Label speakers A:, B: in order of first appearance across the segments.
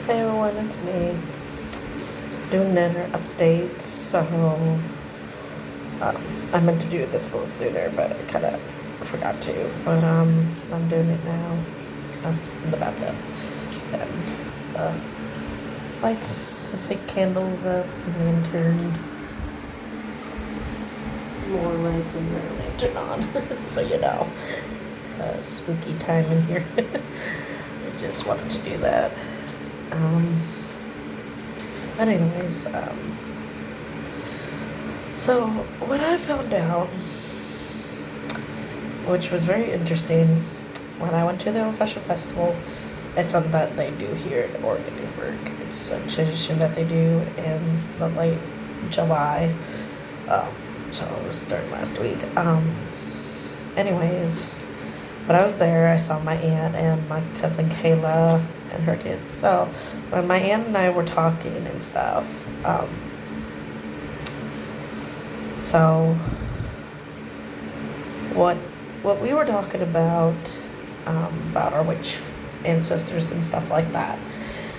A: Hey everyone, it's me doing another update. So, I meant to do this a little sooner, but I kind of forgot to. But I'm doing it now. I'm in the bathtub, and lights, fake candles up, lantern, more lights in there, lantern on. So spooky time in here. I just wanted to do that. But anyways, so what I found out, which was very interesting, when I went to the Fashion Festival, it's something that they do here in Oregon, Newburgh. It's a tradition that they do in the late July. So it was during last week. Anyways, when I was there, I saw my aunt and my cousin Kayla and her kids. So when my aunt and I were talking and stuff, so what we were talking about our witch ancestors and stuff like that.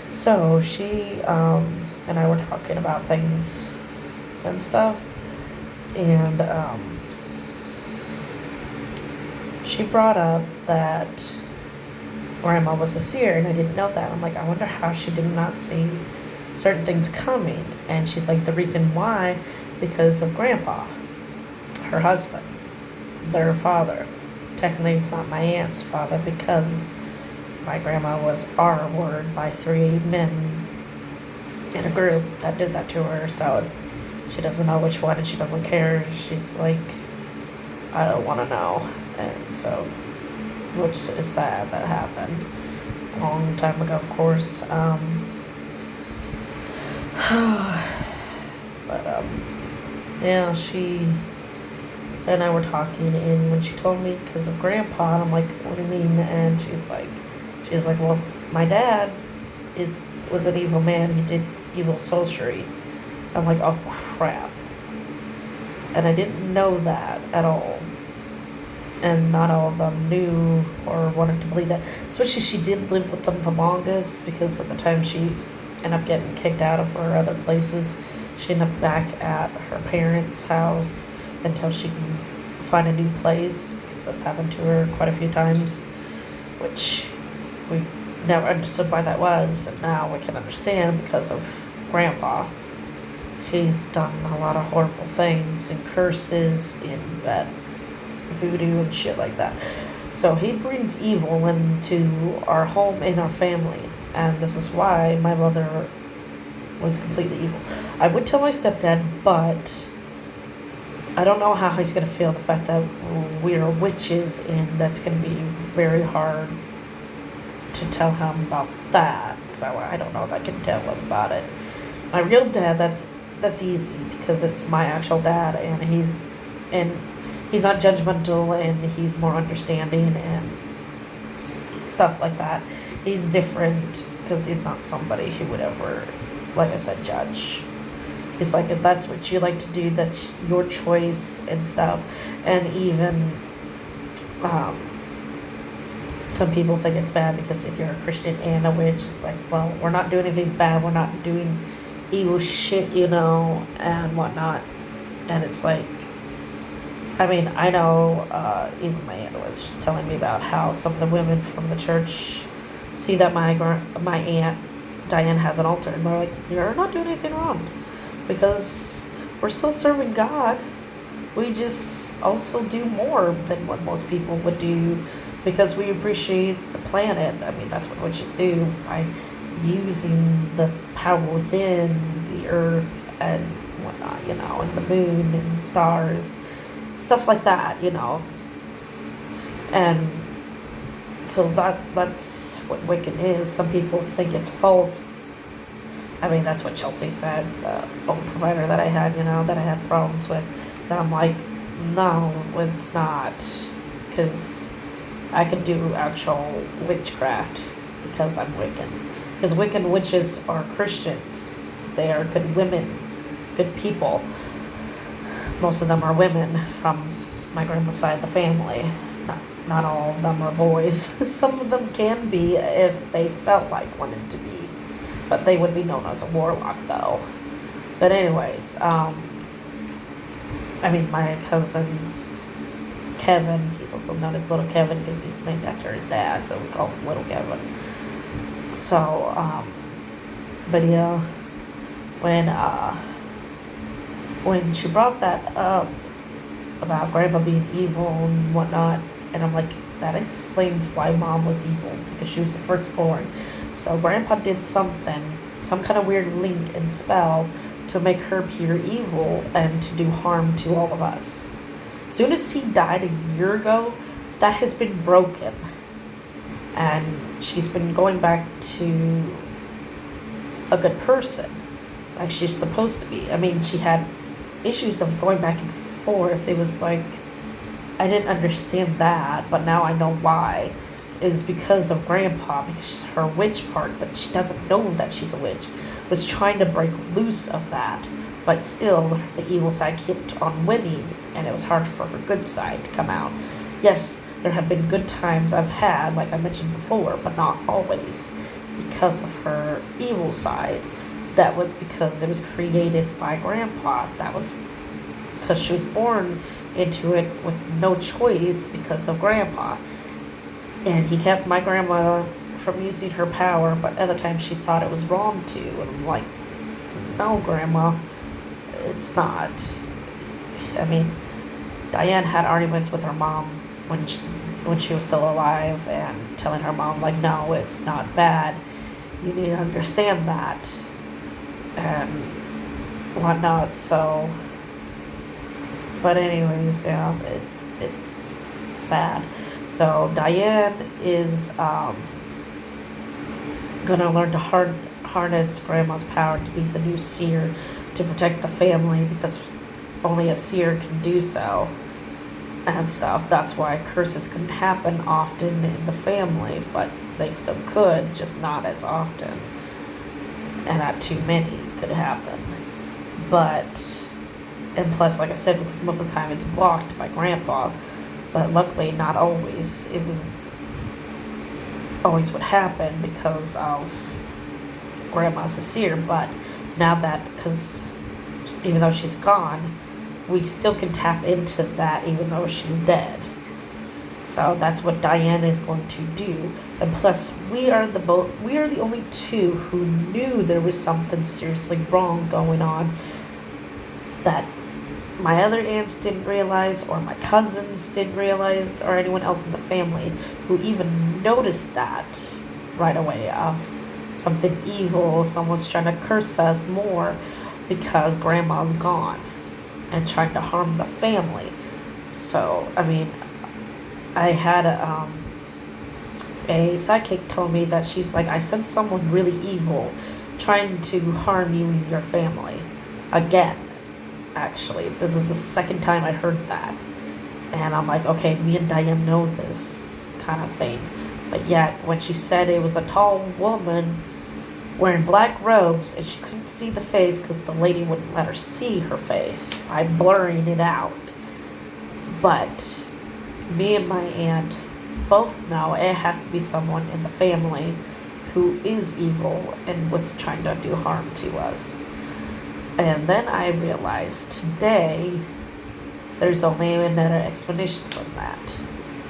A: So she and I were talking about things and stuff, and she brought up that Grandma was a seer, and I didn't know that. I'm like, I wonder how she did not see certain things coming. And she's like, the reason why, because of Grandpa, her husband, their father. Technically, it's not my aunt's father, because my grandma was R-word by 3 men in a group that did that to her. So she doesn't know which one, and she doesn't care. She's like, I don't want to know. And so, which is sad, that happened a long time ago, of course. But yeah, she and I were talking, and when she told me because of Grandpa, and I'm like, what do you mean? And she's like, well, my dad was an evil man. He did evil sorcery. I'm like, oh crap. And I didn't know that at all. And not all of them knew or wanted to believe that. Especially she did live with them the longest, because at the time she ended up getting kicked out of her other places. She ended up back at her parents' house until she can find a new place, because that's happened to her quite a few times, which we never understood why that was, and now we can understand because of Grandpa. He's done a lot of horrible things and curses and bad voodoo and shit like that. So he brings evil into our home and our family, and this is why my mother was completely evil. I would tell my stepdad, but I don't know how he's going to feel the fact that we're witches, and that's going to be very hard to tell him about that. So I don't know if I can tell him about it. My real dad, that's easy, because it's my actual dad, and he's not judgmental, and he's more understanding and stuff like that. He's different because he's not somebody who would ever, like I said, judge. He's like, if that's what you like to do, that's your choice and stuff. And even some people think it's bad because if you're a Christian and a witch, it's like, well, we're not doing anything bad. We're not doing evil shit, and whatnot. And it's like, I mean, I know even my aunt was just telling me about how some of the women from the church see that my aunt Diane has an altar, and they're like, you're not doing anything wrong, because we're still serving God. We just also do more than what most people would do, because we appreciate the planet. I mean, that's what witches do, by using the power within the earth and whatnot, and the moon and stars, stuff like that, And so that's what Wiccan is. Some people think it's false. I mean, that's what Chelsea said, the old provider that I had, that I had problems with. And I'm like, no, it's not. Because I can do actual witchcraft, because I'm Wiccan. Because Wiccan witches are Christians. They are good women, good people. Most of them are women from my grandma's side of the family. Not all of them are boys. Some of them can be if they felt like wanting to be. but they would be known as a warlock though. But anyways, I mean my cousin Kevin, he's also known as Little Kevin because he's named after his dad, so we call him Little Kevin. So, but yeah, when she brought that up about Grandpa being evil and whatnot, and I'm like, that explains why Mom was evil because she was the firstborn. So Grandpa did something, some kind of weird link and spell to make her pure evil and to do harm to all of us. As soon as he died a year ago, that has been broken. And she's been going back to a good person, like she's supposed to be. I mean, she had issues of going back and forth. It was like, I didn't understand that, but now I know why. It is because of Grandpa, because her witch part, but she doesn't know that she's a witch, was trying to break loose of that. But still, the evil side kept on winning, and it was hard for her good side to come out. Yes, there have been good times I've had, like I mentioned before, but not always because of her evil side. That was because it was created by Grandpa. That was because she was born into it with no choice because of Grandpa. And he kept my grandma from using her power, but other times she thought it was wrong to. And I'm like, no, Grandma, it's not. I mean, Diane had arguments with her mom when she was still alive, and telling her mom, like, no, it's not bad. You need to understand that. And whatnot, so. But anyways, yeah, it's sad. So Diane is gonna learn to harness Grandma's power to be the new seer to protect the family because only a seer can do so and stuff. That's why curses couldn't happen often in the family, but they still could, just not as often. And not too many could happen. But, and plus, like I said, because most of the time it's blocked by Grandpa, but luckily not always. It was always would happen because of Grandma's a seer, but now that, because even though she's gone, we still can tap into that even though she's dead. So that's what Diane is going to do. And plus, we are the only two who knew there was something seriously wrong going on that my other aunts didn't realize, or my cousins didn't realize, or anyone else in the family who even noticed that right away of something evil, someone's trying to curse us more because Grandma's gone and trying to harm the family. So, I mean, I had a psychic told me that she's like, I sense someone really evil trying to harm you and your family. Again, actually. This is the second time I heard that. And I'm like, okay, me and Diane know this kind of thing. But yet, when she said it was a tall woman wearing black robes and she couldn't see the face because the lady wouldn't let her see her face by blurring it out. But me and my aunt both know it has to be someone in the family who is evil and was trying to do harm to us. And then I realized today there's only another explanation from that,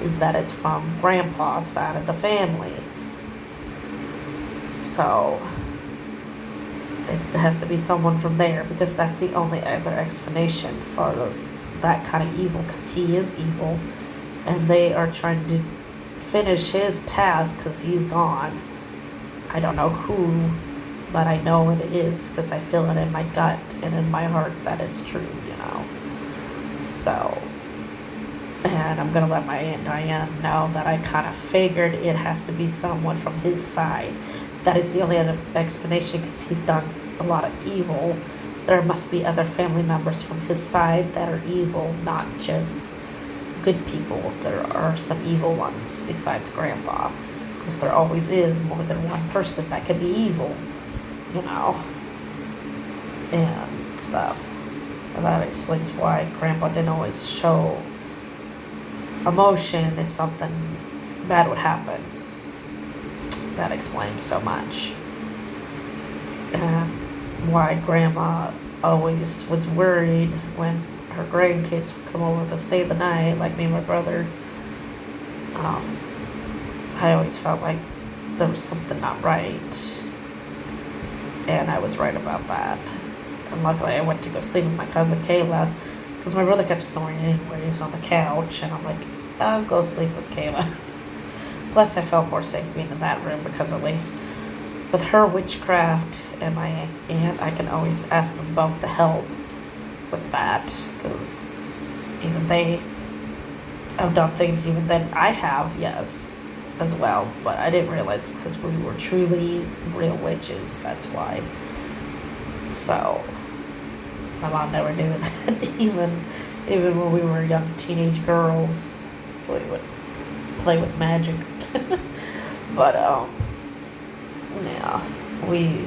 A: is that it's from Grandpa's side of the family. So it has to be someone from there because that's the only other explanation for that kind of evil, because he is evil and they are trying to finish his task because he's gone. I don't know who, but I know it is because I feel it in my gut and in my heart that it's true, you know. So, and I'm going to let my Aunt Diane know that I kind of figured it has to be someone from his side. That is the only other explanation because he's done a lot of evil. There must be other family members from his side that are evil, not just good people. There are some evil ones besides Grandpa, because there always is more than one person that can be evil, you know, and stuff. And that explains why Grandpa didn't always show emotion if something bad would happen. That explains so much. and why Grandma always was worried when her grandkids would come over to stay the night, like me and my brother. Um, I always felt like there was something not right, and I was right about that. And luckily, I went to go sleep with my cousin Kayla because my brother kept snoring anyways on the couch, and I'm like, I'll go sleep with Kayla. Plus, I felt more safe being in that room because at least with her witchcraft and my aunt, I can always ask them both to help with that because even they have done things even than I have, yes, as well. But I didn't realize because we were truly real witches. That's why. So my mom never knew that. Even when we were young teenage girls, we would play with magic. But yeah, we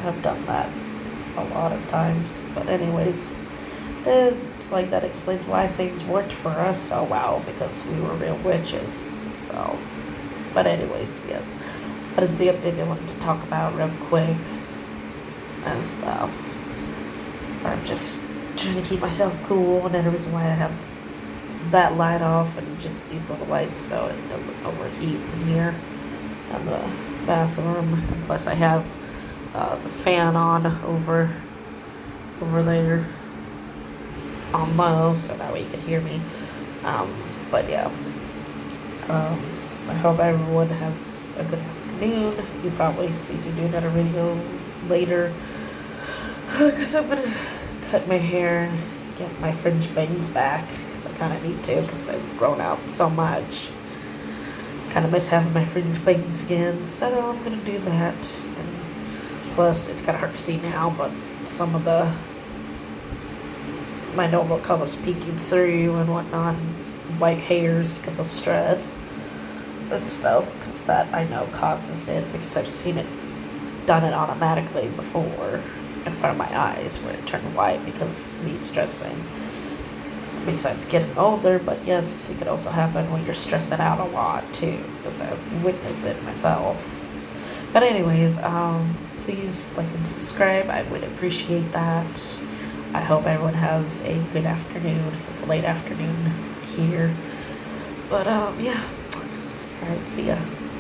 A: have done that a lot of times. But anyways, it's like that explains why things worked for us so well because we were real witches. So, but anyways, yes, that is the update I wanted to talk about real quick and stuff. I'm just trying to keep myself cool, and the reason why I have that light off and just these little lights so it doesn't overheat in here in the bathroom. And plus, I have the fan on over there on low so that way you can hear me. But yeah, I hope everyone has a good afternoon. You probably see me do another video later because I'm gonna cut my hair and get my fringe bangs back because I kind of need to because they've grown out so much. Kind of miss having my fringe bangs again, so I'm gonna do that. And plus, it's kind of hard to see now, but some of my normal colors peeking through and whatnot, and white hairs because of stress and stuff, because that I know causes it because I've seen it done it automatically before in front of my eyes where it turned white because me stressing. Besides getting older, but yes, it could also happen when you're stressing out a lot too, because I witnessed it myself. But anyways, please like and subscribe. I would appreciate that. I hope everyone has a good afternoon. It's a late afternoon here. But yeah. Alright, see ya.